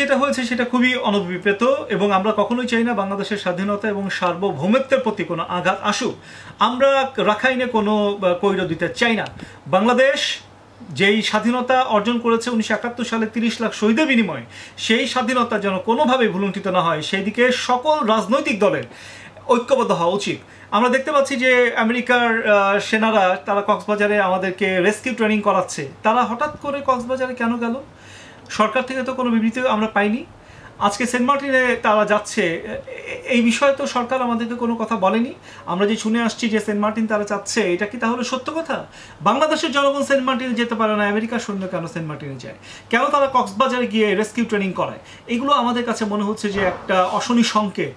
যেটা হয়েছে সেটা খুবই অনভিপ্রেত এবং আমরা কখনোই চাই না বাংলাদেশের স্বাধীনতা এবং সার্বভৌমত্বের প্রতি কোনো আঘাত আসুক। আমরা রাখাইনে কোনো করিডোর দিতে চাই না। বাংলাদেশ যেই স্বাধীনতা অর্জন করেছে 1971 সালে 30 লাখ শহীদের বিনিময়ে, সেই স্বাধীনতা যেন কোনোভাবেই ভুলুণ্ঠিত না হয়, সেই দিকে সকল রাজনৈতিক দলের ঐক্যবদ্ধ হওয়া উচিত। আমরা দেখতে পাচ্ছি যে আমেরিকার সেনারা তারা কক্সবাজারে আমাদেরকে রেস্কিউ ট্রেনিং করাচ্ছে। তারা হঠাৎ করে কক্সবাজারে কেন গেল? সরকার থেকে তো কোনো বিবৃতি আমরা পাইনি। আজকে সেন্ট মার্টিনে তারা যাচ্ছে, এই বিষয়ে তো সরকার আমাদেরকে কোনো কথা বলেনি। আমরা যে শুনে আসছি যে সেন্ট মার্টিন তারা চাচ্ছে, এটা কি তাহলে সত্য কথা? বাংলাদেশের জনগণ সেন্ট মার্টিনে যেতে পারে না, আমেরিকার সৈন্য কেন সেন্ট মার্টিনে যায়? কেন তারা কক্সবাজারে গিয়ে রেস্কিউ ট্রেনিং করায়? এগুলো আমাদের কাছে মনে হচ্ছে যে একটা অশনি সংকেত,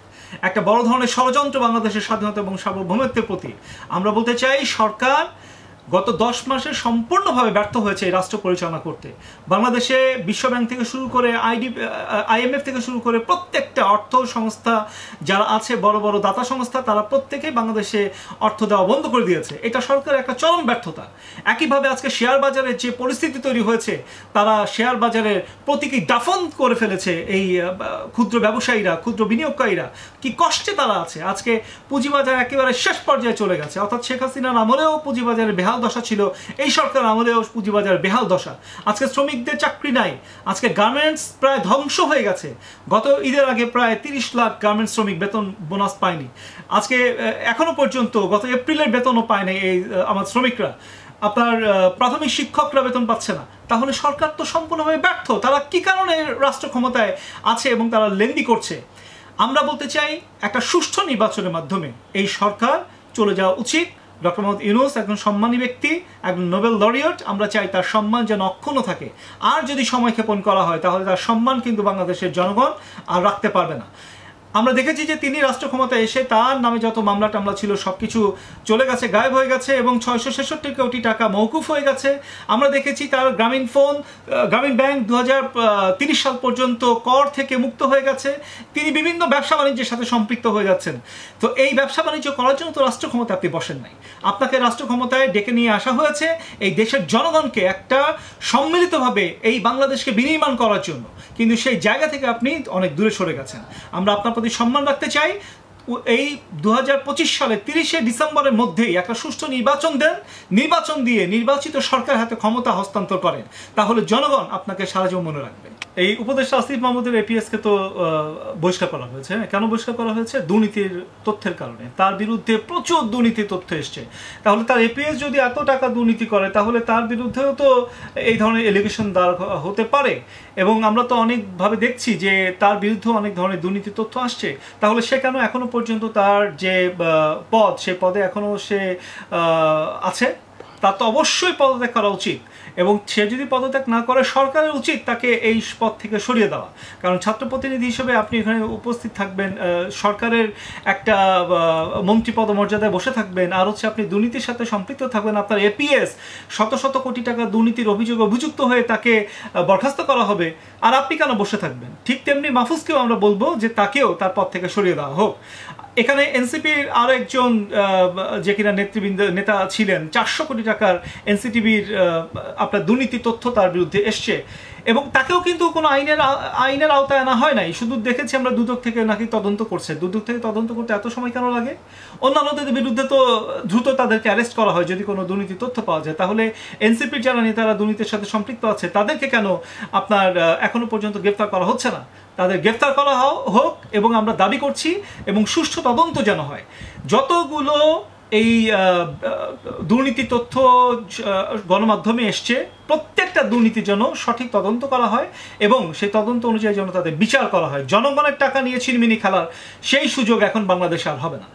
একটা বড় ধরনের ষড়যন্ত্র বাংলাদেশের স্বাধীনতা এবং সার্বভৌমত্বের প্রতি। আমরা বলতে চাই সরকার গত 10 মাসে সম্পূর্ণভাবে ব্যর্থ হয়েছে এই রাষ্ট্র পরিচালনা করতে। বাংলাদেশে বিশ্বব্যাংক থেকে শুরু করে IMF থেকে শুরু করে প্রত্যেকটা অর্থ সংস্থা যারা আছে, বড় বড় দাতা সংস্থা, তারা প্রত্যেকেই বাংলাদেশে অর্থ দেওয়া বন্ধ করে দিয়েছে। এটা সরকারের একটা চরম ব্যর্থতা। একইভাবে আজকে শেয়ার বাজারে যে পরিস্থিতি তৈরি হয়েছে, তারা শেয়ার বাজারের প্রতীকী দাফন করে ফেলেছে এই ক্ষুদ্র ব্যবসায়ীরা, ক্ষুদ্র বিনিয়োগকারীরা। কি কষ্টে তারা আছে। আজকে পুঁজিবাজার একেবারে শেষ পর্যায়ে চলে গেছে। অর্থাৎ শেখ হাসিনার আমলেও পুঁজিবাজারের বেহাল দশা ছিল, এই সরকার আমলেও পুঁজিবাজার বেহাল দশা। আজকে শ্রমিকদের চাকরি নাই। আজকে গার্মেন্টস প্রায় ধ্বংস হয়ে গেছে। গত ঈদের আগে প্রায় 30 লাখ গার্মেন্টস শ্রমিক বেতন বোনাস পায়নি। আজকে এখনো পর্যন্ত গত এপ্রিলের বেতনও পায় নাই এই আমার শ্রমিকরা। আপনার প্রাথমিক শিক্ষকরা বেতন পাচ্ছে না। তাহলে সরকার তো সম্পূর্ণভাবে ব্যর্থ। তারা কি কারণে রাষ্ট্র ক্ষমতায় আছে এবং তারা লেনদি করছে? আমরা বলতে চাই একটা সুষ্ঠু নির্বাচনের মাধ্যমে এই সরকার চলে যাওয়া উচিত। ডক্টর মোহাম্মদ ইউনূস একজন সম্মানী ব্যক্তি, একজন নোবেল লরিয়েট। আমরা চাই তার সম্মান যেন অক্ষুণ্ণ থাকে। আর যদি সময় ক্ষেপণ করা হয় তাহলে তার সম্মান কিন্তু বাংলাদেশের জনগণ আর রাখতে পারবে না। আমরা দেখেছি যে তিনি রাষ্ট্র ক্ষমতায় এসে তার নামে যত মামলা টামলা ছিল সবকিছু চলে গেছে, গায়েব হয়ে গেছে এবং 666 কোটি টাকা মওকুফ হয়ে গেছে। আমরা দেখেছি তার গ্রামীণ ব্যাংক 2030 সাল পর্যন্ত কর থেকে মুক্ত হয়ে গেছে। তিনি বিভিন্ন ব্যবসা বাণিজ্যের সাথে সম্পৃক্ত হয়ে যাচ্ছেন। তো এই ব্যবসা বাণিজ্য করার জন্য তো রাষ্ট্র ক্ষমতায় আপনি বসেন নাই। আপনাকে রাষ্ট্র ক্ষমতায় ডেকে নিয়ে আসা হয়েছে এই দেশের জনগণকে একটা সম্মিলিতভাবে এই বাংলাদেশকে বিনির্মাণ করার জন্য। কিন্তু সেই জায়গা থেকে আপনি অনেক দূরে সরে গেছেন। আমরা আপনার প্রতি সম্মান রাখতে চাই। এই 2025 সালে 30শে ডিসেম্বরের মধ্যেই একটা সুষ্ঠু নির্বাচন দেন, নির্বাচন দিয়ে নির্বাচিত সরকার হাতে ক্ষমতা হস্তান্তর করেন, তাহলে জনগণ আপনাকে সারা জীবন মনে রাখবে। এই উপদেষ্টা আসিফ মাহমুদের APS-কে তো বহিষ্কার করা হয়েছে। কেন বহিষ্কার করা হয়েছে? দুর্নীতির তথ্যের কারণে। তার বিরুদ্ধে প্রচুর দুর্নীতির তথ্য এসছে। তাহলে তার APS যদি এত টাকা দুর্নীতি করে, তাহলে তার বিরুদ্ধেও তো এই ধরনের এলিগেশন দাঁড় হতে পারে। এবং আমরা তো অনেকভাবে দেখছি যে তার বিরুদ্ধে অনেক ধরনের দুর্নীতির তথ্য আসছে। তাহলে সে কেন এখনো পর্যন্ত তার যে পদ, সে পদে এখনো সে আছে? তার তো অবশ্যই পদত্যাগ করা উচিত। এবং সে যদি পদত্যাগ না করে, সরকারের উচিত তাকে এই পদ থেকে সরিয়ে দেওয়া। কারণ ছাত্র প্রতিনিধি হিসেবে আপনি এখানে উপস্থিত থাকবেন, সরকারের একটা মন্ত্রী পদমর্যাদায় বসে থাকবেন, আর হচ্ছে আপনি দুর্নীতির সাথে সম্পৃক্ত থাকবেন। আপনার APS শত শত কোটি টাকা দুর্নীতির অভিযুক্ত হয়ে তাকে বরখাস্ত করা হবে, আর আপনি কেন বসে থাকবেন? ঠিক তেমনি মাহফুজকেও আমরা বলবো যে তাকেও তার পদ থেকে সরিয়ে দেওয়া হোক। এখানে এনসিপির আরো একজন যে কিনা নেতা ছিলেন, 400 কোটি টাকার এনসিটিভির আপনার দুর্নীতি তথ্য তার বিরুদ্ধে এসছে এবং তাকেও কিন্তু কোনো আইনের আওতায় আনা হয় নাই। শুধু দেখেছি আমরা দুদক থেকে নাকি তদন্ত করছে। দুদক থেকে তদন্ত করতে এত সময় কেন লাগে? অন্যান্যদের বিরুদ্ধে তো দ্রুত তাদেরকে অ্যারেস্ট করা হয় যদি কোনো দুর্নীতি তথ্য পাওয়া যায়। তাহলে এনসিপির যারা নেতারা দুর্নীতির সাথে সম্পৃক্ত আছে তাদেরকে কেন আপনার এখনো পর্যন্ত গ্রেফতার করা হচ্ছে না? তাদের গ্রেফতার করা হোক এবং আমরা দাবি করছি এবং সুষ্ঠু তদন্ত যেন হয়। যতগুলো এই দুর্নীতি তথ্য গণমাধ্যমে এসছে, প্রত্যেকটা দুর্নীতি যেন সঠিক তদন্ত করা হয় এবং সেই তদন্ত অনুযায়ী যেন তাদের বিচার করা হয়। জনগণের টাকা নিয়ে ছিনিমিনি খেলার সেই সুযোগ এখন বাংলাদেশে আর হবে না।